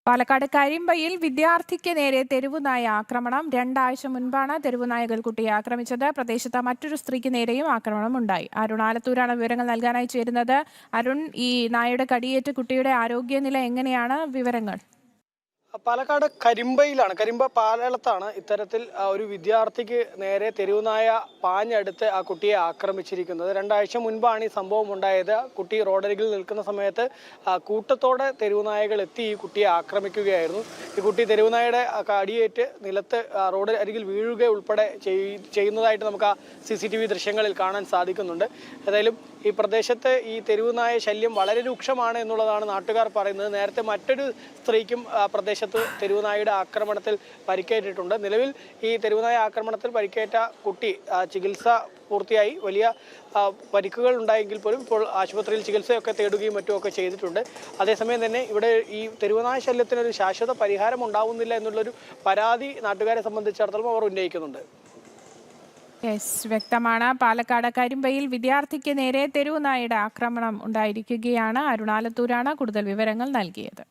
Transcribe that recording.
പാലക്കാട് കരിമ്പയിൽ വിദ്യാർത്ഥിക്ക് നേരെ തെരുവുനായ ആക്രമണം. 2 ആഴ്ച മുൻപാണ് തെരുവുനായകൾ കുട്ടിയെ ആക്രമിച്ചത്. പ്രദേശത്ത് മറ്റൊരു സ്ത്രീക്ക് നേരെയും ആക്രമണം ഉണ്ടായി. അരുൺ ആലത്തൂരാണ് വിവരങ്ങൾ നൽകാനായി ചേരുന്നത്. അരുൺ, ഈ നായയുടെ കടിയേറ്റ് കുട്ടിയുടെ ആരോഗ്യനില എങ്ങനെയാണ്? വിവരങ്ങൾ. പാലക്കാട് കരിമ്പയിലാണ്, കരിമ്പ പാലളത്താണ് ഇത്തരത്തിൽ ഒരു വിദ്യാർത്ഥിക്ക് നേരെ തെരുവുനായ പാഞ്ഞടുത്ത് ആ കുട്ടിയെ ആക്രമിച്ചിരിക്കുന്നത്. 2 ആഴ്ച മുൻപാണ് ഈ സംഭവം ഉണ്ടായത്. കുട്ടി റോഡരികിൽ നിൽക്കുന്ന സമയത്ത് കൂട്ടത്തോടെ തെരുവുനായകൾ എത്തി ഈ കുട്ടിയെ ആക്രമിക്കുകയായിരുന്നു. ഈ കുട്ടി തെരുവുനായയുടെ കടിയേറ്റ് നിലത്ത് റോഡ് അരികിൽ വീഴുക ഉൾപ്പെടെ ചെയ്യുന്നതായിട്ട് നമുക്ക് ആ CCTV ദൃശ്യങ്ങളിൽ കാണാൻ സാധിക്കുന്നുണ്ട്. ഏതായാലും ഈ പ്രദേശത്ത് ഈ തെരുവുനായ ശല്യം വളരെ രൂക്ഷമാണ് എന്നുള്ളതാണ് നാട്ടുകാർ പറയുന്നത്. നേരത്തെ മറ്റൊരു സ്ത്രീക്കും പ്രദേശത്ത് തെരുവുനായയുടെ ആക്രമണത്തിൽ പരിക്കേറ്റിട്ടുണ്ട്. നിലവിൽ ഈ തെരുവുനായ ആക്രമണത്തിൽ പരിക്കേറ്റ കുട്ടി ചികിത്സ പൂർത്തിയായി. വലിയ പരിക്കുകൾ ഉണ്ടായെങ്കിൽ പോലും ഇപ്പോൾ ആശുപത്രിയിൽ ചികിത്സയൊക്കെ തേടുകയും മറ്റുമൊക്കെ ചെയ്തിട്ടുണ്ട്. അതേസമയം തന്നെ ഇവിടെ ഈ തെരുവുനായ ശല്യത്തിനൊരു ശാശ്വത പരിഹാരം ഉണ്ടാവുന്നില്ല എന്നുള്ളൊരു പരാതി നാട്ടുകാരെ സംബന്ധിച്ചിടത്തോളം അവർ ഉന്നയിക്കുന്നുണ്ട്. വ്യക്തമാണ്. പാലക്കാട് കരിമ്പയിൽ വിദ്യാർത്ഥിക്ക് നേരെ തെരുവുനായയുടെ ആക്രമണം ഉണ്ടായിരിക്കുകയാണ്. അരുൺ ആലത്തൂരാണ് കൂടുതൽ വിവരങ്ങൾ നൽകിയത്.